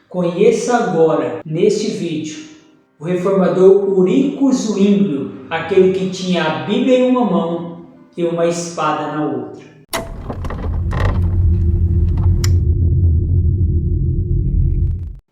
Conheça agora, neste vídeo, o reformador Ulrico Zwinglio, aquele que tinha a Bíblia em uma mão e uma espada na outra.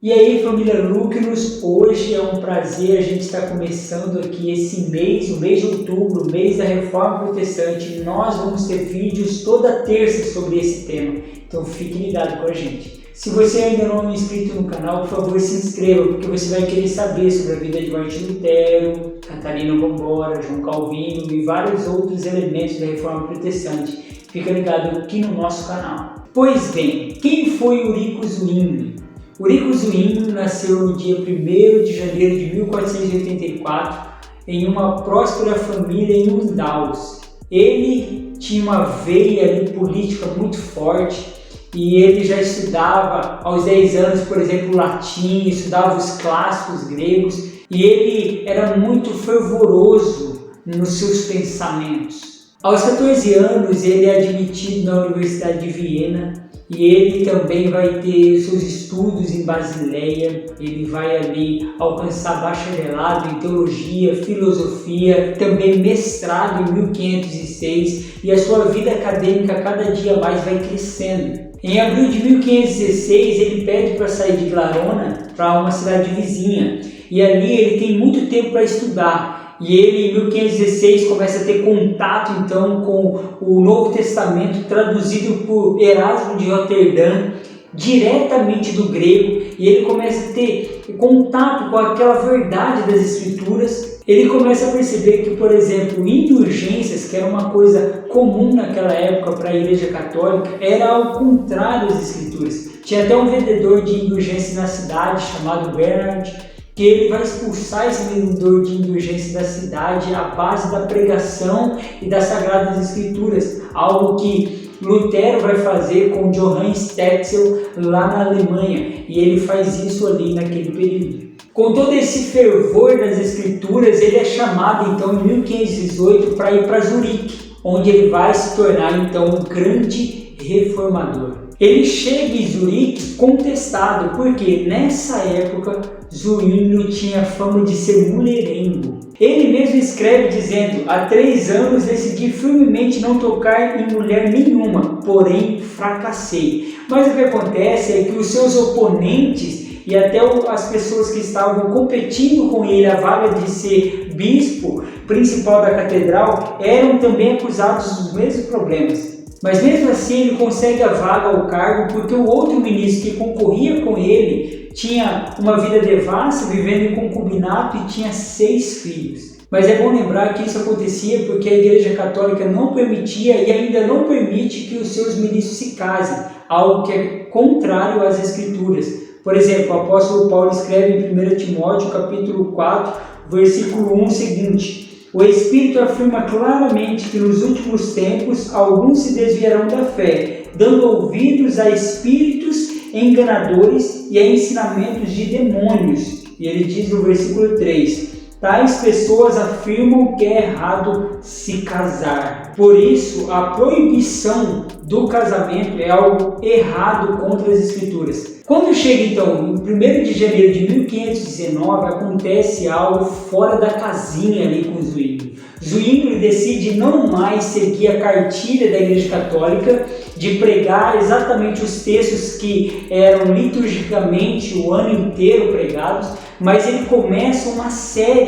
E aí, família Luquinos, hoje é um prazer a gente estar começando aqui esse mês, o mês de outubro, o mês da Reforma Protestante. Nós vamos ter vídeos toda terça sobre esse tema, então fique ligado com a gente. Se você ainda não é inscrito no canal, por favor se inscreva, porque você vai querer saber sobre a vida de Martim Lutero, Catarina Vambora, João Calvino e vários outros elementos da Reforma Protestante. Fica ligado aqui no nosso canal. Pois bem, quem foi Ulrico Zwinglio? Ulrico Zwinglio nasceu no dia 1º de janeiro de 1484 em uma próspera família em Undaus. Ele tinha uma veia política muito forte e ele já estudava aos 10 anos, por exemplo, latim, estudava os clássicos gregos e ele era muito fervoroso nos seus pensamentos. Aos 14 anos ele é admitido na Universidade de Viena e ele também vai ter seus estudos em Basileia. Ele vai ali alcançar bacharelado em teologia, filosofia, também mestrado em 1506 e a sua vida acadêmica cada dia mais vai crescendo. Em abril de 1516 ele pede para sair de Glarona para uma cidade vizinha e ali ele tem muito tempo para estudar. E ele, em 1516, começa a ter contato, então, com o Novo Testamento, traduzido por Erasmo de Roterdã, diretamente do grego, e ele começa a ter contato com aquela verdade das Escrituras. Ele começa a perceber que, por exemplo, indulgências, que era uma coisa comum naquela época para a Igreja Católica, era ao contrário das Escrituras. Tinha até um vendedor de indulgências na cidade, chamado Bernard, que ele vai expulsar esse vendedor de indulgência da cidade à base da pregação e das Sagradas Escrituras, algo que Lutero vai fazer com Johannes Tetzel lá na Alemanha, e ele faz isso ali naquele período. Com todo esse fervor das Escrituras, ele é chamado então em 1518 para ir para Zurique, onde ele vai se tornar então um grande reformador. Ele chega em Zurique contestado, porque nessa época Zwinglio tinha fama de ser mulherengo. Ele mesmo escreve dizendo: há 3 anos decidi firmemente não tocar em mulher nenhuma, porém fracassei. Mas o que acontece é que os seus oponentes e até as pessoas que estavam competindo com ele a vaga de ser bispo principal da catedral eram também acusados dos mesmos problemas. Mas mesmo assim ele consegue a vaga ao cargo porque o outro ministro que concorria com ele tinha uma vida devassa, vivendo em concubinato e tinha 6 filhos. Mas é bom lembrar que isso acontecia porque a Igreja Católica não permitia e ainda não permite que os seus ministros se casem, algo que é contrário às Escrituras. Por exemplo, o apóstolo Paulo escreve em 1 Timóteo capítulo 4, versículo 1 o seguinte: o Espírito afirma claramente que nos últimos tempos alguns se desviarão da fé, dando ouvidos a espíritos enganadores e a ensinamentos de demônios. E ele diz no versículo 3: tais pessoas afirmam que é errado se casar. Por isso, a proibição do casamento é algo errado contra as Escrituras. Quando chega então, em 1º de janeiro de 1519, acontece algo fora da casinha ali com Zwinglio. Zwinglio decide não mais seguir a cartilha da Igreja Católica de pregar exatamente os textos que eram liturgicamente o ano inteiro pregados, mas ele começa uma série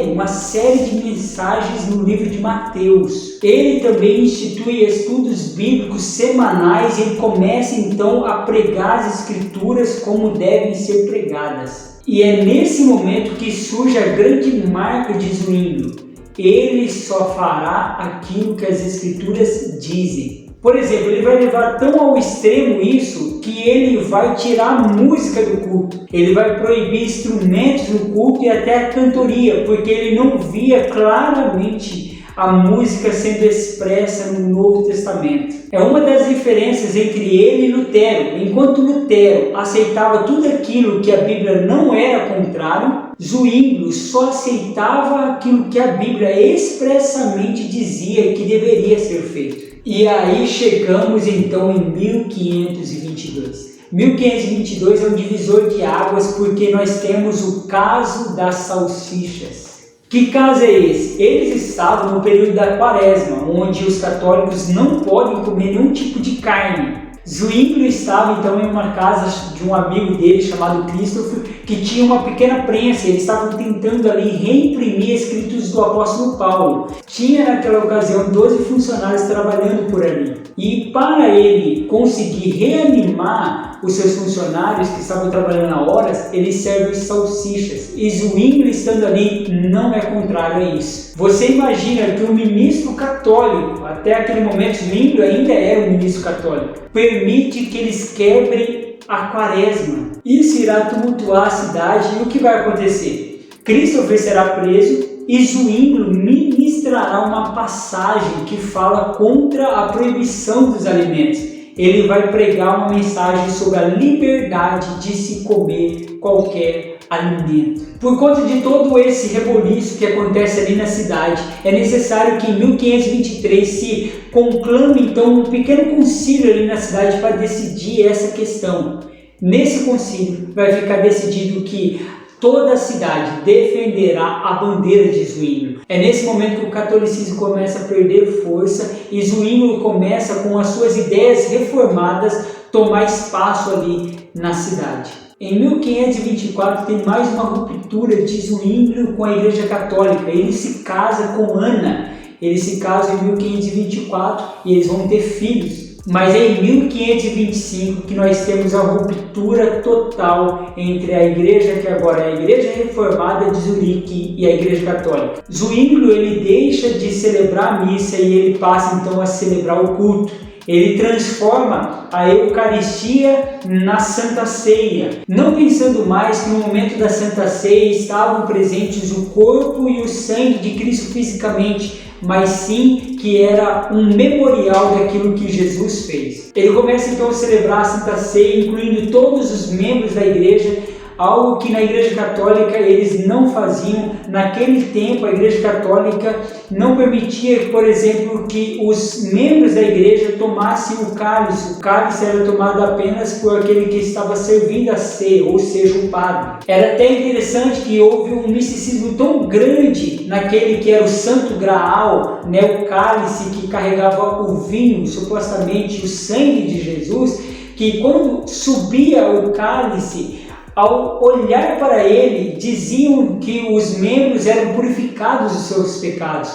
de mensagens no livro de Mateus. Ele também institui estudos bíblicos semanais e ele começa então a pregar as Escrituras como devem ser pregadas. E é nesse momento que surge a grande marca de Zwinglio: ele só fará aquilo que as Escrituras dizem. Por exemplo, ele vai levar tão ao extremo isso que ele vai tirar a música do culto. Ele vai proibir instrumentos no culto e até a cantoria, porque ele não via claramente a música sendo expressa no Novo Testamento. É uma das diferenças entre ele e Lutero. Enquanto Lutero aceitava tudo aquilo que a Bíblia não era contrário, Zwinglio só aceitava aquilo que a Bíblia expressamente dizia que deveria ser feito. E aí chegamos então em 1522. 1522 é um divisor de águas porque nós temos o caso das salsichas. Que caso é esse? Eles estavam no período da Quaresma, onde os católicos não podem comer nenhum tipo de carne. Zwinglio estava então em uma casa de um amigo dele chamado Christopher, que tinha uma pequena prensa. Eles estavam tentando ali reimprimir escritos do apóstolo Paulo. Tinha naquela ocasião 12 funcionários trabalhando por ali. E para ele conseguir reanimar os seus funcionários que estavam trabalhando há horas, ele serve salsichas. E Zwinglio estando ali não é contrário a isso. Você imagina que o ministro católico, até aquele momento Zwinglio ainda era um ministro católico, permite que eles quebrem a Quaresma. Isso irá tumultuar a cidade e o que vai acontecer? Christopher será preso e Zwinglio ministrará uma passagem que fala contra a proibição dos alimentos. Ele vai pregar uma mensagem sobre a liberdade de se comer qualquer alimento. Por conta de todo esse reboliço que acontece ali na cidade, é necessário que em 1523 se conclame então um pequeno concílio ali na cidade para decidir essa questão. Nesse concílio vai ficar decidido que toda a cidade defenderá a bandeira de Zwinglio. É nesse momento que o catolicismo começa a perder força e Zwinglio começa, com as suas ideias reformadas, tomar espaço ali na cidade. Em 1524 tem mais uma ruptura de Zwinglio com a Igreja Católica. Ele se casa com Ana. Eles se casam em 1524 e eles vão ter filhos. Mas é em 1525 que nós temos a ruptura total entre a igreja, que agora é a Igreja Reformada de Zurique, e a Igreja Católica. Zwinglio ele deixa de celebrar a missa e ele passa então a celebrar o culto. Ele transforma a Eucaristia na Santa Ceia, não pensando mais que no momento da Santa Ceia estavam presentes o corpo e o sangue de Cristo fisicamente, mas sim que era um memorial daquilo que Jesus fez. Ele começa então a celebrar a Santa Ceia, incluindo todos os membros da igreja, algo que na Igreja Católica eles não faziam. Naquele tempo a Igreja Católica não permitia, por exemplo, que os membros da igreja tomassem o cálice. O cálice era tomado apenas por aquele que estava servindo a ceia, ou seja, o padre. Era até interessante que houve um misticismo tão grande naquele que era o Santo Graal, o cálice que carregava o vinho, supostamente o sangue de Jesus, que quando subia o cálice, ao olhar para ele, diziam que os membros eram purificados dos seus pecados.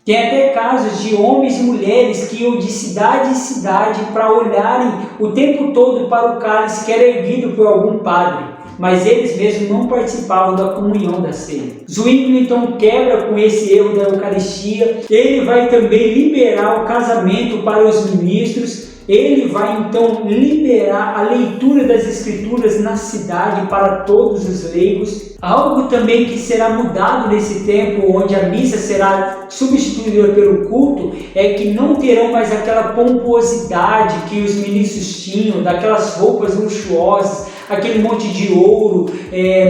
Tem até casos de homens e mulheres que iam de cidade em cidade para olharem o tempo todo para o cálice que era erguido por algum padre, mas eles mesmos não participavam da comunhão da ceia. Zwinglio então quebra com esse erro da Eucaristia. Ele vai também liberar o casamento para os ministros. Ele vai então liberar a leitura das Escrituras na cidade para todos os leigos. Algo também que será mudado nesse tempo, onde a missa será substituída pelo culto, é que não terão mais aquela pomposidade que os ministros tinham, daquelas roupas luxuosas, aquele monte de ouro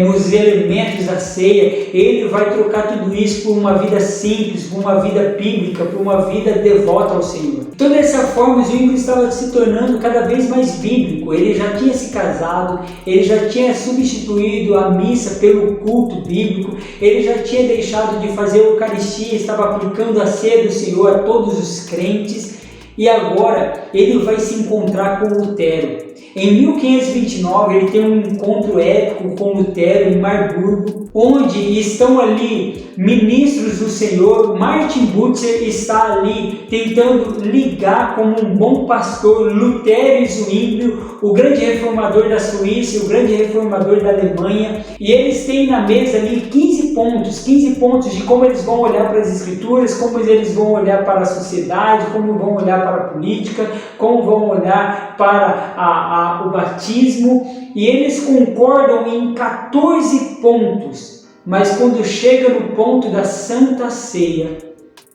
nos elementos da ceia. Ele vai trocar tudo isso por uma vida simples, por uma vida bíblica, por uma vida devota ao Senhor. Então, dessa forma, Zwinglio estava se tornando cada vez mais bíblico. Ele já tinha se casado, ele já tinha substituído a missa pelo culto bíblico, ele já tinha deixado de fazer a Eucaristia, estava aplicando a ceia do Senhor a todos os crentes, e agora ele vai se encontrar com Lutero. Em 1529 ele tem um encontro épico com Lutero em Marburgo, onde estão ali ministros do Senhor. Martin Butzer está ali tentando ligar como um bom pastor Lutero e Zwinglio, o grande reformador da Suíça e o grande reformador da Alemanha, e eles têm na mesa ali 15 pontos de como eles vão olhar para as Escrituras, como eles vão olhar para a sociedade, como vão olhar para a política, como vão olhar para o batismo, e eles concordam em 14 pontos, mas quando chega no ponto da Santa Ceia,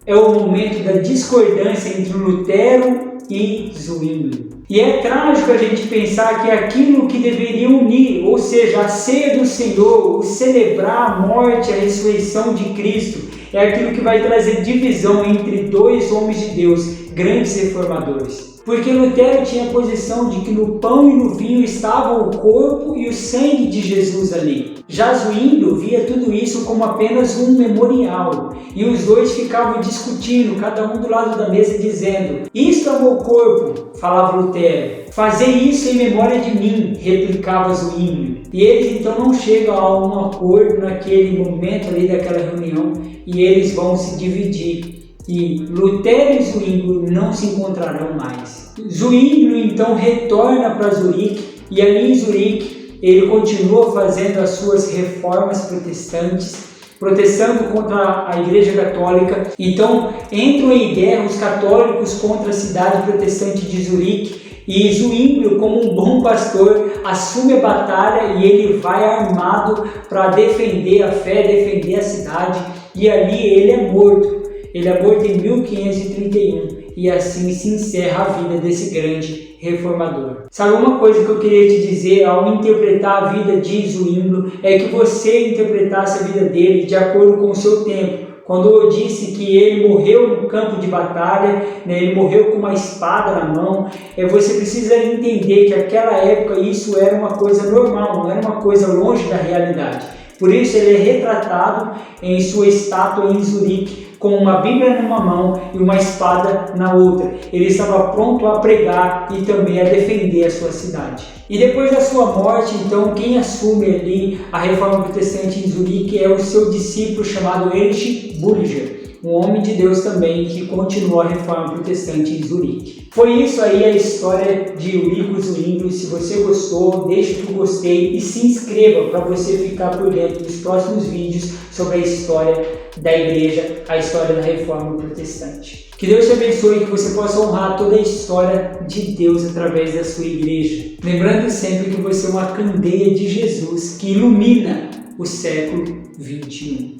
é o momento da discordância entre Lutero e Zwinglio. E é trágico a gente pensar que aquilo que deveria unir, ou seja, a ceia do Senhor, o celebrar a morte e a ressurreição de Cristo, é aquilo que vai trazer divisão entre dois homens de Deus, grandes reformadores. Porque Lutero tinha a posição de que no pão e no vinho estavam o corpo e o sangue de Jesus ali. Já Zwinglio via tudo isso como apenas um memorial, e os dois ficavam discutindo, cada um do lado da mesa, dizendo: "Isto é o meu corpo", falava Lutero. "Fazer isso em memória de mim", replicava Zwinglio. E eles então não chegam a um acordo naquele momento ali daquela reunião, e eles vão se dividir. E Lutero e Zwinglio não se encontrarão mais. Zwinglio então retorna para Zurique, e ali em Zurique ele continua fazendo as suas reformas protestantes, protestando contra a Igreja Católica. Então entram em guerra os católicos contra a cidade protestante de Zurique, e Zwinglio, como um bom pastor, assume a batalha e ele vai armado para defender a fé, defender a cidade, e ali ele é morto. Ele é morto em 1531 e assim se encerra a vida desse grande reformador. Sabe uma coisa que eu queria te dizer ao interpretar a vida de Zwinglio é que você interpretasse a vida dele de acordo com o seu tempo. Quando eu disse que ele morreu no campo de batalha, ele morreu com uma espada na mão, você precisa entender que naquela época isso era uma coisa normal, não era uma coisa longe da realidade. Por isso ele é retratado em sua estátua em Zurique, com uma Bíblia numa mão e uma espada na outra. Ele estava pronto a pregar e também a defender a sua cidade. E depois da sua morte, então, quem assume ali a reforma protestante em Zurique é o seu discípulo chamado Erich Bullinger, um homem de Deus também que continuou a reforma protestante em Zurique. Foi isso aí a história de Eurico Zwinglio. Se você gostou, deixe o gostei e se inscreva para você ficar por dentro dos próximos vídeos sobre a história da igreja, a história da reforma protestante. Que Deus te abençoe e que você possa honrar toda a história de Deus através da sua igreja. Lembrando sempre que você é uma candeia de Jesus que ilumina o século XXI.